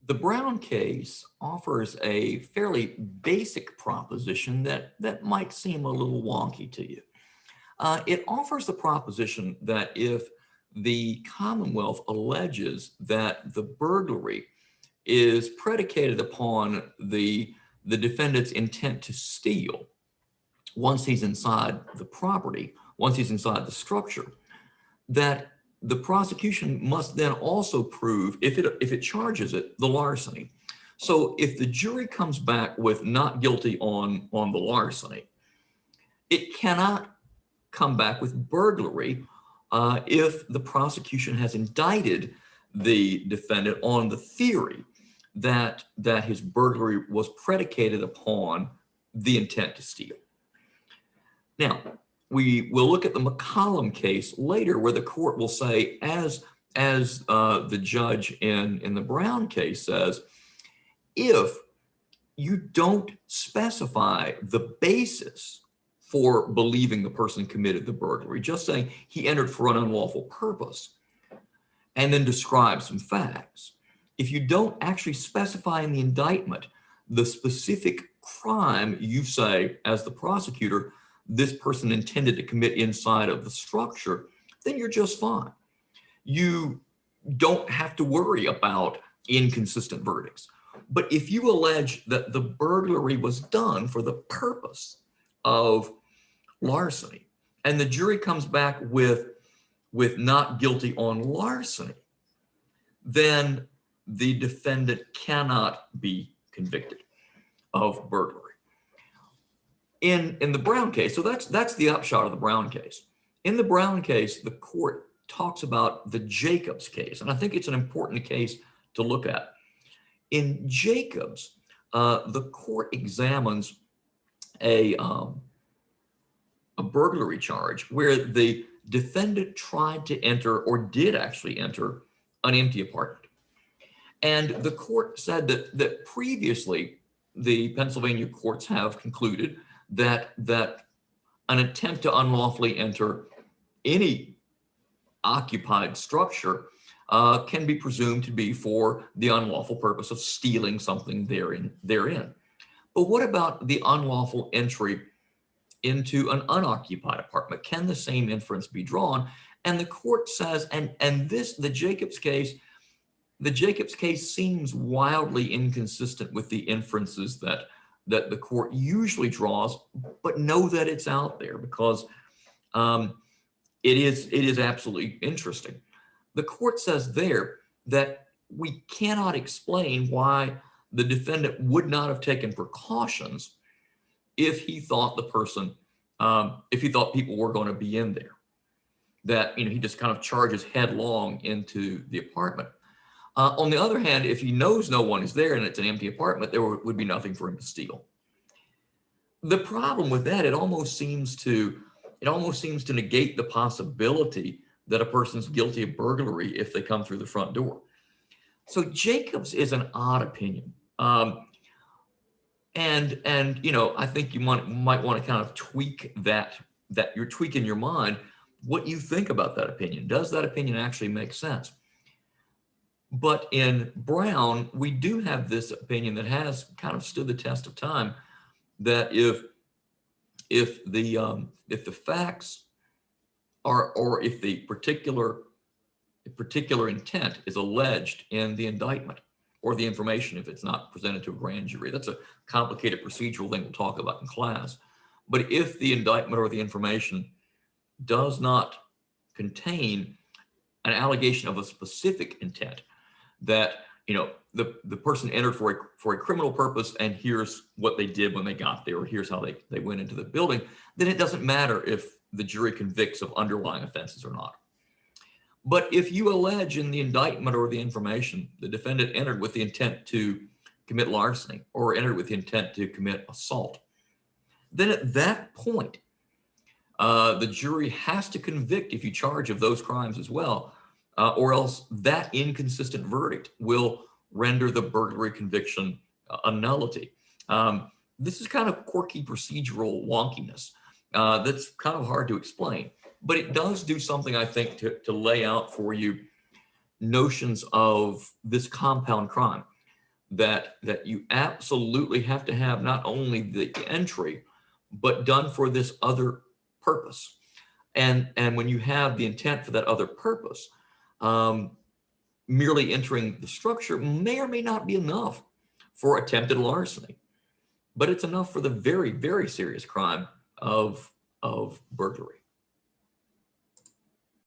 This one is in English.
The Brown case offers a fairly basic proposition that might seem a little wonky to you. It offers the proposition that if the Commonwealth alleges that the burglary is predicated upon the defendant's intent to steal once he's inside the property, once he's inside the structure, that the prosecution must then also prove, if it charges it, the larceny. So if the jury comes back with not guilty on the larceny, it cannot come back with burglary if the prosecution has indicted the defendant on the theory that his burglary was predicated upon the intent to steal. Now, we will look at the McCollum case later, where the court will say, as the judge in the Brown case says, if you don't specify the basis for believing the person committed the burglary, just saying he entered for an unlawful purpose, and then describe some facts. If you don't actually specify in the indictment the specific crime you say, as the prosecutor, this person intended to commit inside of the structure, then you're just fine. You don't have to worry about inconsistent verdicts. But if you allege that the burglary was done for the purpose of larceny, and the jury comes back with not guilty on larceny, then the defendant cannot be convicted of burglary. In the Brown case, so that's the upshot of the Brown case. In the Brown case, the court talks about the Jacobs case, and I think it's an important case to look at. In Jacobs, the court examines a burglary charge where the defendant tried to enter, or did actually enter, an empty apartment. And the court said that previously the Pennsylvania courts have concluded that an attempt to unlawfully enter any occupied structure can be presumed to be for the unlawful purpose of stealing something therein. But what about the unlawful entry into an unoccupied apartment? Can the same inference be drawn? And the court says, the Jacobs case seems wildly inconsistent with the inferences that the court usually draws, but know that it's out there because it is absolutely interesting. The court says there that we cannot explain why the defendant would not have taken precautions if he thought if he thought people were going to be in there, that he just kind of charges headlong into the apartment. On the other hand, if he knows no one is there and it's an empty apartment, there would be nothing for him to steal. The problem with that, it almost seems to negate the possibility that a person's guilty of burglary if they come through the front door. So Jacobs is an odd opinion. And I think you might want to kind of tweak that you're tweaking your mind what you think about that opinion. Does that opinion actually make sense? But in Brown, we do have this opinion that has kind of stood the test of time, that if the facts are, or if the particular intent is alleged in the indictment, or the information if it's not presented to a grand jury. That's a complicated procedural thing we'll talk about in class. But if the indictment or the information does not contain an allegation of a specific intent, that the person entered for a criminal purpose, and here's what they did when they got there, or here's how they went into the building, then it doesn't matter if the jury convicts of underlying offenses or not. But if you allege in the indictment or the information the defendant entered with the intent to commit larceny, or entered with the intent to commit assault, then at that point, the jury has to convict if you charge of those crimes as well, or else that inconsistent verdict will render the burglary conviction a nullity. This is kind of quirky procedural wonkiness that's kind of hard to explain, but it does do something, I think, to lay out for you notions of this compound crime. that you absolutely have to have not only the entry, but done for this other purpose. And when you have the intent for that other purpose, merely entering the structure may or may not be enough for attempted larceny, but it's enough for the very, very serious crime of burglary.